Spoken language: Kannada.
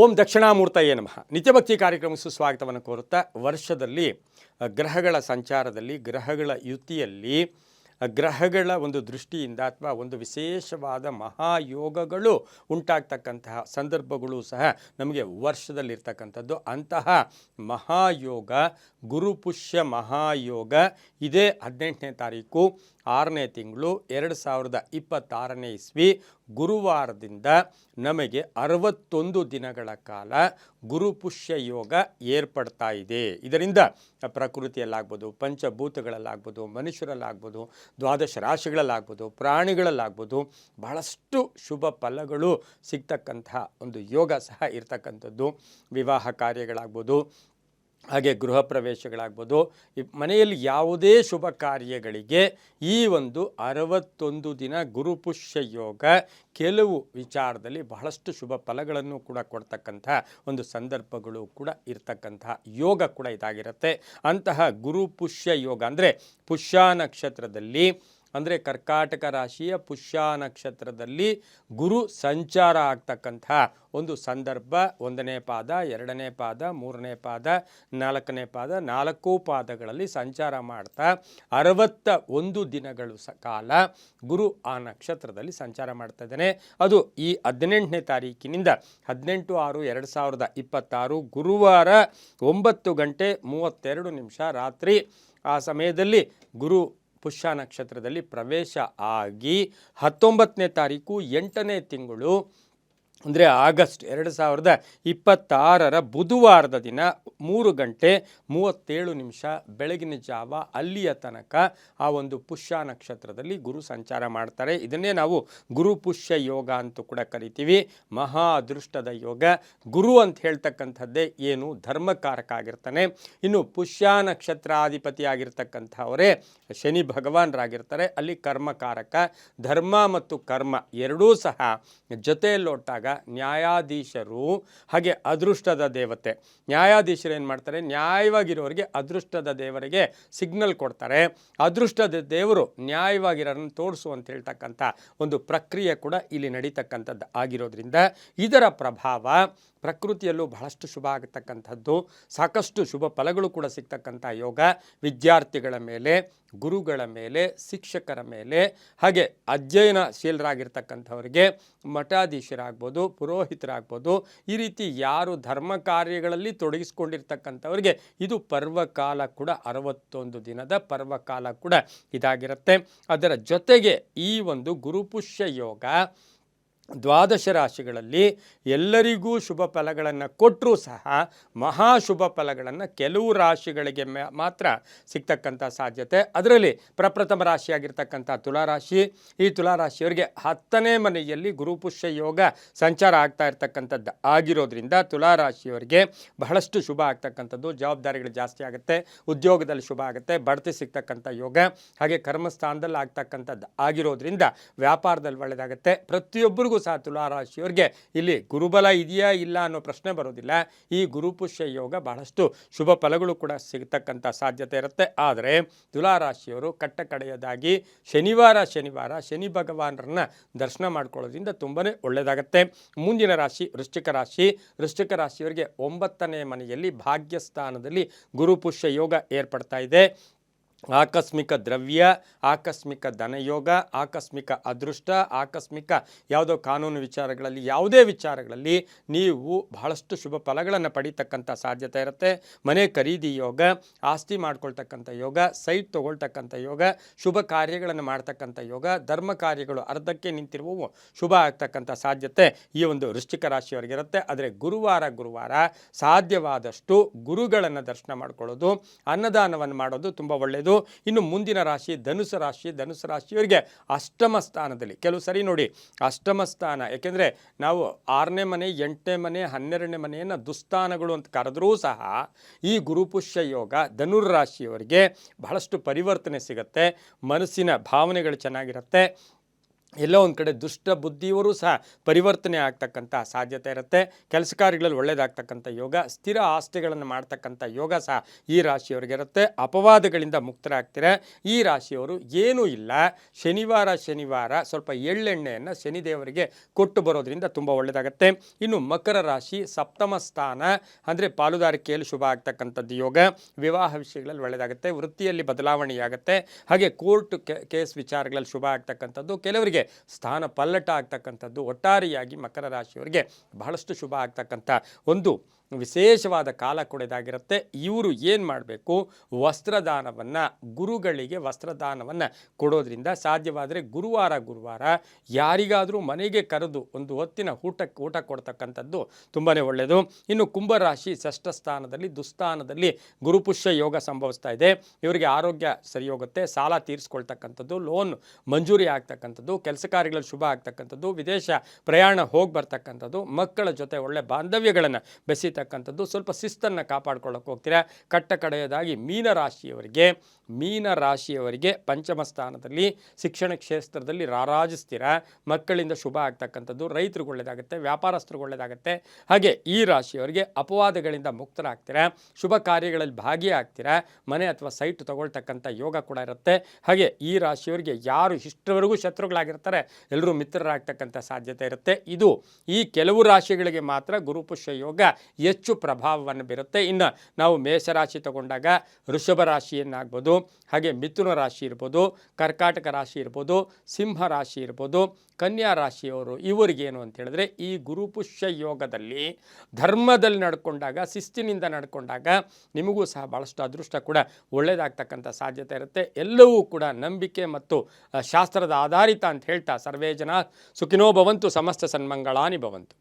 ಓಂ ದಕ್ಷಿಣಾಮೂರ್ತಯೇ ನಮಃ. ನಿತ್ಯಭಕ್ತಿ ಕಾರ್ಯಕ್ರಮಕ್ಕೆ ಸುಸ್ವಾಗತವನ್ನು ಕೋರುತ್ತಾ, ವರ್ಷದಲ್ಲಿ ಗ್ರಹಗಳ ಸಂಚಾರದಲ್ಲಿ, ಗ್ರಹಗಳ ಯುತಿಯಲ್ಲಿ, ಗ್ರಹಗಳ ಒಂದು ದೃಷ್ಟಿಯಿಂದ ಅಥವಾ ಒಂದು ವಿಶೇಷವಾದ ಮಹಾಯೋಗಗಳು ಉಂಟಾಗ್ತಕ್ಕಂತಹ ಸಂದರ್ಭಗಳು ಸಹ ನಮಗೆ ವರ್ಷದಲ್ಲಿರ್ತಕ್ಕಂಥದ್ದು. ಅಂತಹ ಮಹಾಯೋಗ ಗುರುಪುಷ್ಯ ಮಹಾಯೋಗ ಇದೇ 18ನೇ ತಾರೀಕು 6ನೇ ತಿಂಗಳು 2026ನೇ ಇಸ್ವಿ ಗುರುವಾರದಿಂದ ನಮಗೆ 61 ದಿನಗಳ ಕಾಲ ಗುರುಪುಷ್ಯ ಯೋಗ ಏರ್ಪಡ್ತಾ ಇದೆ. ಇದರಿಂದ ಪ್ರಕೃತಿಯಲ್ಲಾಗ್ಬೋದು, ಪಂಚಭೂತಗಳಲ್ಲಾಗ್ಬೋದು, ಮನುಷ್ಯರಲ್ಲಾಗ್ಬೋದು, ದ್ವಾದಶ ರಾಶಿಗಳಲ್ಲಾಗ್ಬೋದು, ಪ್ರಾಣಿಗಳಲ್ಲಾಗ್ಬೋದು ಬಹಳಷ್ಟು ಶುಭ ಫಲಗಳು ಸಿಗ್ತಕ್ಕಂತಹ ಒಂದು ಯೋಗ ಸಹ ಇರ್ತಕ್ಕಂಥದ್ದು. ವಿವಾಹ ಕಾರ್ಯಗಳಾಗ್ಬೋದು, ಹಾಗೆ ಗೃಹ ಪ್ರವೇಶಗಳಾಗ್ಬೋದು, ಮನೆಯಲ್ಲಿ ಯಾವುದೇ ಶುಭ ಕಾರ್ಯಗಳಿಗೆ ಈ ಒಂದು 61 ದಿನ ಗುರುಪುಷ್ಯ ಯೋಗ ಕೆಲವು ವಿಚಾರದಲ್ಲಿ ಬಹಳಷ್ಟು ಶುಭ ಫಲಗಳನ್ನು ಕೂಡ ಕೊಡ್ತಕ್ಕಂಥ ಒಂದು ಸಂದರ್ಭಗಳು ಕೂಡ ಇರ್ತಕ್ಕಂತಹ ಯೋಗ ಕೂಡ ಇದಾಗಿರುತ್ತೆ. ಅಂತಹ ಗುರುಪುಷ್ಯ ಯೋಗ ಅಂದರೆ ಪುಷ್ಯ ನಕ್ಷತ್ರದಲ್ಲಿ, ಅಂದರೆ ಕರ್ಕಾಟಕ ರಾಶಿಯ ಪುಷ್ಯ ನಕ್ಷತ್ರದಲ್ಲಿ ಗುರು ಸಂಚಾರ ಆಗ್ತಕ್ಕಂಥ ಒಂದು ಸಂದರ್ಭ. 1ನೇ ಪಾದ, 2ನೇ ಪಾದ, 3ನೇ ಪಾದ, 4ನೇ ಪಾದ, 4 ಪಾದಗಳಲ್ಲಿ ಸಂಚಾರ ಮಾಡ್ತಾ 61 ದಿನಗಳು ಕಾಲ ಗುರು ಆ ನಕ್ಷತ್ರದಲ್ಲಿ ಸಂಚಾರ ಮಾಡ್ತಾ ಇದ್ದಾನೆ. ಅದು ಈ 18ನೇ ತಾರೀಕಿನಿಂದ 18/6/2026 ಗುರುವಾರ 9 ಗಂಟೆ 32 ನಿಮಿಷ ರಾತ್ರಿ ಆ ಸಮಯದಲ್ಲಿ ಗುರು ಪುಷ್ಯ ನಕ್ಷತ್ರದಲ್ಲಿ ಪ್ರವೇಶ ಆಗಿ 19ನೇ ತಾರೀಕು 8ನೇ ತಿಂಗಳು ಅಂದರೆ ಆಗಸ್ಟ್ 2026 ಬುಧವಾರದ ದಿನ 3 ಗಂಟೆ 37 ನಿಮಿಷ ಬೆಳಗಿನ ಜಾವ ಅಲ್ಲಿಯ ತನಕ ಆ ಒಂದು ಪುಷ್ಯ ನಕ್ಷತ್ರದಲ್ಲಿ ಗುರು ಸಂಚಾರ ಮಾಡ್ತಾರೆ. ಇದನ್ನೇ ನಾವು ಗುರು ಪುಷ್ಯ ಯೋಗ ಅಂತೂ ಕೂಡ ಕರಿತೀವಿ. ಮಹಾ ಅದೃಷ್ಟದ ಯೋಗ. ಗುರು ಅಂತ ಹೇಳ್ತಕ್ಕಂಥದ್ದೇ ಏನು ಧರ್ಮಕಾರಕ ಆಗಿರ್ತಾನೆ. ಇನ್ನು ಪುಷ್ಯ ನಕ್ಷತ್ರಾಧಿಪತಿ ಆಗಿರ್ತಕ್ಕಂಥವರೇ ಶನಿ ಭಗವಾನರಾಗಿರ್ತಾರೆ. ಅಲ್ಲಿ ಕರ್ಮಕಾರಕ. ಧರ್ಮ ಮತ್ತು ಕರ್ಮ ಎರಡೂ ಸಹ ಜೊತೆಯಲ್ಲೊಟ್ಟಾಗ ನ್ಯಾಯಾಧೀಶರು ಹಾಗೆ ಅದೃಷ್ಟದ ದೇವತೆ. ನ್ಯಾಯಾಧೀಶರು ಏನು ಮಾಡ್ತಾರೆ, ನ್ಯಾಯವಾಗಿರೋರಿಗೆ ಅದೃಷ್ಟದ ದೇವರಿಗೆ ಸಿಗ್ನಲ್ ಕೊಡ್ತಾರೆ. ಅದೃಷ್ಟದ ದೇವರು ನ್ಯಾಯವಾಗಿರೋರನ್ನು ತೋರಿಸು ಅಂತ ಹೇಳ್ತಕ್ಕಂಥ ಒಂದು ಪ್ರಕ್ರಿಯೆ ಕೂಡ ಇಲ್ಲಿ ನಡೀತಕ್ಕಂಥದ್ದು ಆಗಿರೋದ್ರಿಂದ ಇದರ ಪ್ರಭಾವ ಪ್ರಕೃತಿಯಲ್ಲೂ ಬಹಳಷ್ಟು ಶುಭ ಆಗತಕ್ಕಂಥದ್ದು. ಸಾಕಷ್ಟು ಶುಭ ಫಲಗಳು ಕೂಡ ಸಿಗ್ತಕ್ಕಂಥ ಯೋಗ ವಿದ್ಯಾರ್ಥಿಗಳ ಮೇಲೆ, ಗುರುಗಳ ಮೇಲೆ, ಶಿಕ್ಷಕರ ಮೇಲೆ, ಹಾಗೆ ಅಧ್ಯಯನಶೀಲರಾಗಿರ್ತಕ್ಕಂಥವರಿಗೆ, ಮಠಾಧೀಶರಾಗ್ಬೋದು, ಪುರೋಹಿತರಾಗ್ಬೋದು, ಈ ರೀತಿ ಯಾರು ಧರ್ಮ ಕಾರ್ಯಗಳಲ್ಲಿ ತೊಡಗಿಸ್ಕೊಂಡಿರ್ತಕ್ಕಂಥವರಿಗೆ ಇದು ಪರ್ವಕಾಲ ಕೂಡ 61 ದಿನದ ಪರ್ವಕಾಲ ಕೂಡ ಇದಾಗಿರುತ್ತೆ. ಅದರ ಜೊತೆಗೆ ಈ ಒಂದು ಗುರುಪುಷ್ಯ ಯೋಗ ದ್ವಾದಶ ರಾಶಿಗಳಲ್ಲಿ ಎಲ್ಲರಿಗೂ ಶುಭ ಫಲಗಳನ್ನು ಕೊಟ್ಟರೂ ಸಹ ಮಹಾಶುಭ ಫಲಗಳನ್ನು ಕೆಲವು ರಾಶಿಗಳಿಗೆ ಮಾತ್ರ ಸಿಗ್ತಕ್ಕಂಥ ಸಾಧ್ಯತೆ. ಅದರಲ್ಲಿ ಪ್ರಪ್ರಥಮ ರಾಶಿಯಾಗಿರ್ತಕ್ಕಂಥ ತುಲಾರಾಶಿ, ಈ ತುಲಾರಾಶಿಯವರಿಗೆ 10ನೇ ಮನೆಯಲ್ಲಿ ಗುರುಪುಷ್ಯ ಯೋಗ ಸಂಚಾರ ಆಗ್ತಾ ಇರ್ತಕ್ಕಂಥದ್ದು ಆಗಿರೋದ್ರಿಂದ ತುಲಾರಾಶಿಯವರಿಗೆ ಬಹಳಷ್ಟು ಶುಭ ಆಗ್ತಕ್ಕಂಥದ್ದು. ಜವಾಬ್ದಾರಿಗಳು ಜಾಸ್ತಿ ಆಗುತ್ತೆ, ಉದ್ಯೋಗದಲ್ಲಿ ಶುಭ ಆಗುತ್ತೆ, ಬಡ್ತಿ ಸಿಗ್ತಕ್ಕಂಥ ಯೋಗ, ಹಾಗೆ ಕರ್ಮಸ್ಥಾನದಲ್ಲಿ ಆಗ್ತಕ್ಕಂಥದ್ದು ಆಗಿರೋದ್ರಿಂದ ವ್ಯಾಪಾರದಲ್ಲಿ ಒಳ್ಳೆಯದಾಗುತ್ತೆ. ಪ್ರತಿಯೊಬ್ಬರಿಗೂ ಸಹ ತುಲಾರಾಶಿಯವರಿಗೆ ಇಲ್ಲಿ ಗುರುಬಲ ಇದೆಯಾ ಇಲ್ಲ ಅನ್ನೋ ಪ್ರಶ್ನೆ ಬರೋದಿಲ್ಲ. ಈ ಗುರುಪುಷ್ಯ ಯೋಗ ಬಹಳಷ್ಟು ಶುಭ ಫಲಗಳು ಕೂಡ ಸಿಗತಕ್ಕಂಥ ಸಾಧ್ಯತೆ ಇರುತ್ತೆ. ಆದರೆ ತುಲಾರಾಶಿಯವರು ಕಟ್ಟಕಡೆಯದಾಗಿ ಶನಿವಾರ ಶನಿ ಭಗವಾನರನ್ನ ದರ್ಶನ ಮಾಡ್ಕೊಳ್ಳೋದ್ರಿಂದ ತುಂಬಾ ಒಳ್ಳೆಯದಾಗತ್ತೆ. ಮುಂದಿನ ರಾಶಿ ವೃಶ್ಚಿಕ ರಾಶಿ. ವೃಶ್ಚಿಕ ರಾಶಿಯವರಿಗೆ 9ನೇ ಮನೆಯಲ್ಲಿ ಭಾಗ್ಯಸ್ಥಾನದಲ್ಲಿ ಗುರುಪುಷ್ಯ ಯೋಗ ಏರ್ಪಡ್ತಾ ಇದೆ. ಆಕಸ್ಮಿಕ ದ್ರವ್ಯ, ಆಕಸ್ಮಿಕ ಧನಯೋಗ, ಆಕಸ್ಮಿಕ ಅದೃಷ್ಟ, ಆಕಸ್ಮಿಕ ಯಾವುದೋ ಕಾನೂನು ವಿಚಾರಗಳಲ್ಲಿ, ಯಾವುದೇ ವಿಚಾರಗಳಲ್ಲಿ ನೀವು ಬಹಳಷ್ಟು ಶುಭ ಫಲಗಳನ್ನು ಪಡೀತಕ್ಕಂಥ ಸಾಧ್ಯತೆ ಇರುತ್ತೆ. ಮನೆ ಖರೀದಿ ಯೋಗ, ಆಸ್ತಿ ಮಾಡ್ಕೊಳ್ತಕ್ಕಂಥ ಯೋಗ, ಸೈಟ್ ತೊಗೊಳ್ತಕ್ಕಂಥ ಯೋಗ, ಶುಭ ಕಾರ್ಯಗಳನ್ನು ಮಾಡ್ತಕ್ಕಂಥ ಯೋಗ, ಧರ್ಮ ಕಾರ್ಯಗಳು ಅರ್ಧಕ್ಕೆ ನಿಂತಿರುವವು ಶುಭ ಆಗ್ತಕ್ಕಂಥ ಸಾಧ್ಯತೆ ಈ ಒಂದು ವೃಶ್ಚಿಕ ರಾಶಿಯವರಿಗಿರುತ್ತೆ. ಆದರೆ ಗುರುವಾರ ಸಾಧ್ಯವಾದಷ್ಟು ಗುರುಗಳನ್ನು ದರ್ಶನ ಮಾಡ್ಕೊಳ್ಳೋದು, ಅನ್ನದಾನವನ್ನು ಮಾಡೋದು ತುಂಬ ಒಳ್ಳೆಯದು. ಇನ್ನು ಮುಂದಿನ ರಾಶಿ ಧನುಸು ರಾಶಿ. ಧನುಸು ರಾಶಿಯವರಿಗೆ ಅಷ್ಟಮ ಸ್ಥಾನದಲ್ಲಿ, ಕೆಲವು ಸರಿ ನೋಡಿ ಅಷ್ಟಮ ಸ್ಥಾನ, ಯಾಕೆಂದರೆ ನಾವು 6ನೇ ಮನೆ, 8ನೇ ಮನೆ, 12ನೇ ಮನೆಯನ್ನು ದುಸ್ಥಾನಗಳು ಅಂತ ಕರೆದ್ರೂ ಸಹ ಈ ಗುರುಪುಷ್ಯ ಯೋಗ ಧನುರ್ ರಾಶಿಯವರಿಗೆ ಬಹಳಷ್ಟು ಪರಿವರ್ತನೆ ಸಿಗುತ್ತೆ. ಮನಸ್ಸಿನ ಭಾವನೆಗಳು ಚೆನ್ನಾಗಿರುತ್ತೆ. ಎಲ್ಲೋ ಒಂದು ಕಡೆ ದುಷ್ಟ ಬುದ್ಧಿಯವರು ಸಹ ಪರಿವರ್ತನೆ ಆಗ್ತಕ್ಕಂಥ ಸಾಧ್ಯತೆ ಇರುತ್ತೆ. ಕೆಲಸ ಕಾರ್ಯಗಳಲ್ಲಿ ಒಳ್ಳೆಯದಾಗ್ತಕ್ಕಂಥ ಯೋಗ, ಸ್ಥಿರ ಆಸ್ತಿಗಳನ್ನು ಮಾಡ್ತಕ್ಕಂಥ ಯೋಗ ಸಹ ಈ ರಾಶಿಯವರಿಗೆ ಇರುತ್ತೆ. ಅಪವಾದಗಳಿಂದ ಮುಕ್ತರಾಗ್ತೀರ. ಈ ರಾಶಿಯವರು ಏನೂ ಇಲ್ಲ, ಶನಿವಾರ ಸ್ವಲ್ಪ ಎಳ್ಳೆಣ್ಣೆಯನ್ನು ಶನಿದೇವರಿಗೆ ಕೊಟ್ಟು ಬರೋದ್ರಿಂದ ತುಂಬ ಒಳ್ಳೆಯದಾಗುತ್ತೆ. ಇನ್ನು ಮಕರ ರಾಶಿ ಸಪ್ತಮ ಸ್ಥಾನ ಅಂದರೆ ಪಾಲುದಾರಿಕೆಯಲ್ಲಿ ಶುಭ ಆಗ್ತಕ್ಕಂಥದ್ದು ಯೋಗ, ವಿವಾಹ ವಿಷಯಗಳಲ್ಲಿ ಒಳ್ಳೆಯದಾಗುತ್ತೆ, ವೃತ್ತಿಯಲ್ಲಿ ಬದಲಾವಣೆಯಾಗುತ್ತೆ, ಹಾಗೆ ಕೋರ್ಟ್ ಕೇಸ್ ವಿಚಾರಗಳಲ್ಲಿ ಶುಭ ಆಗ್ತಕ್ಕಂಥದ್ದು, ಕೆಲವರಿಗೆ ಸ್ಥಾನ ಪಲ್ಲಟ ಆಗ್ತಕ್ಕಂಥದ್ದು. ಒಟ್ಟಾರೆಯಾಗಿ ಮಕರ ರಾಶಿಯವರಿಗೆ ಬಹಳಷ್ಟು ಶುಭ ಆಗ್ತಕ್ಕಂಥ ಒಂದು ವಿಶೇಷವಾದ ಕಾಲ ಕೂಡ ಇದಾಗಿರುತ್ತೆ. ಇವರು ಏನು ಮಾಡಬೇಕು, ವಸ್ತ್ರದಾನವನ್ನು, ಗುರುಗಳಿಗೆ ವಸ್ತ್ರದಾನವನ್ನು ಕೊಡೋದ್ರಿಂದ ಸಾಧ್ಯವಾದರೆ ಗುರುವಾರ ಯಾರಿಗಾದರೂ ಮನೆಗೆ ಕರೆದು ಒಂದು ಹೊತ್ತಿನ ಊಟ ಕೊಡ್ತಕ್ಕಂಥದ್ದು ತುಂಬಾ ಒಳ್ಳೆಯದು. ಇನ್ನು ಕುಂಭರಾಶಿ ಷಷ್ಠ ಸ್ಥಾನದಲ್ಲಿ ದುಸ್ಥಾನದಲ್ಲಿ ಗುರುಪುಷ್ಯ ಯೋಗ ಸಂಭವಿಸ್ತಾ ಇದೆ. ಇವರಿಗೆ ಆರೋಗ್ಯ ಸರಿ ಹೋಗುತ್ತೆ, ಸಾಲ ತೀರಿಸ್ಕೊಳ್ತಕ್ಕಂಥದ್ದು, ಲೋನ್ ಮಂಜೂರಿ ಆಗ್ತಕ್ಕಂಥದ್ದು, ಕೆಲಸ ಕಾರ್ಯಗಳಲ್ಲಿ ಶುಭ ಆಗ್ತಕ್ಕಂಥದ್ದು, ವಿದೇಶ ಪ್ರಯಾಣ ಹೋಗಿ ಬರ್ತಕ್ಕಂಥದ್ದು, ಮಕ್ಕಳ ಜೊತೆ ಒಳ್ಳೆ ಬಾಂಧವ್ಯಗಳನ್ನು ಬೆಸೀತಕ್ಕಂಥದ್ದು, ಸ್ವಲ್ಪ ಶಿಸ್ತನ್ನು ಕಾಪಾಡ್ಕೊಳ್ಳೋಕೆ ಹೋಗ್ತೀರಾ. ಕಡೆಯದಾಗಿ ಮೀನರಾಶಿಯವರಿಗೆ ಪಂಚಮ ಸ್ಥಾನದಲ್ಲಿ ಶಿಕ್ಷಣ ಕ್ಷೇತ್ರದಲ್ಲಿ ರಾರಾಜಿಸ್ತೀರ, ಮಕ್ಕಳಿಂದ ಶುಭ ಆಗ್ತಕ್ಕಂಥದ್ದು, ರೈತರಿಗೆ ಒಳ್ಳೆಯದಾಗುತ್ತೆ, ವ್ಯಾಪಾರಸ್ಥರಿಗೆ ಒಳ್ಳೆಯದಾಗುತ್ತೆ. ಹಾಗೆ ಈ ರಾಶಿಯವರಿಗೆ ಅಪವಾದಗಳಿಂದ ಮುಕ್ತರಾಗ್ತೀರ, ಶುಭ ಕಾರ್ಯಗಳಲ್ಲಿ ಭಾಗಿಯಾಗ್ತೀರಾ, ಮನೆ ಅಥವಾ ಸೈಟ್ ತಗೊಳ್ತಕ್ಕಂಥ ಯೋಗ ಕೂಡ ಇರುತ್ತೆ. ಹಾಗೆ ಈ ರಾಶಿಯವರಿಗೆ ಯಾರು ಇಷ್ಟವರೆಗೂ ಶತ್ರುಗಳಾಗಿರ್ತಾರೆ ಎಲ್ಲರೂ ಮಿತ್ರರಾಗ್ತಕ್ಕಂಥ ಸಾಧ್ಯತೆ ಇರುತ್ತೆ. ಇದು ಈ ಕೆಲವು ರಾಶಿಗಳಿಗೆ ಮಾತ್ರ ಗುರುಪುಷ್ಯ ಯೋಗ ಹೆಚ್ಚು ಪ್ರಭಾವವನ್ನು ಬೀರುತ್ತೆ. ಇನ್ನು ನಾವು ಮೇಷರಾಶಿ ತಗೊಂಡಾಗ ವೃಷಭ ರಾಶಿಯನ್ನಾಗ್ಬೋದು, ಹಾಗೆ ಮಿಥುನ ರಾಶಿ ಇರ್ಬೋದು, ಕರ್ಕಾಟಕ ರಾಶಿ ಇರ್ಬೋದು, ಸಿಂಹ ರಾಶಿ ಇರ್ಬೋದು, ಕನ್ಯಾ ರಾಶಿಯವರು ಇವರಿಗೇನು ಅಂತ ಹೇಳಿದ್ರೆ ಈ ಗುರುಪುಷ್ಯ ಯೋಗದಲ್ಲಿ ಧರ್ಮದಲ್ಲಿ ನಡ್ಕೊಂಡಾಗ, ಶಿಸ್ತಿನಿಂದ ನಡ್ಕೊಂಡಾಗ ನಿಮಗೂ ಸಹ ಭಾಳಷ್ಟು ಅದೃಷ್ಟ ಕೂಡ ಒಳ್ಳೆಯದಾಗ್ತಕ್ಕಂಥ ಸಾಧ್ಯತೆ ಇರುತ್ತೆ. ಎಲ್ಲವೂ ಕೂಡ ನಂಬಿಕೆ ಮತ್ತು ಶಾಸ್ತ್ರದ ಆಧಾರಿತ ಅಂತ ಹೇಳ್ತಾ ಸರ್ವೇ ಜನ ಸುಖಿನೋ ಭವಂತು, ಸಮಸ್ತ ಸನ್ಮಂಗಳಾನಿ ಭವಂತು.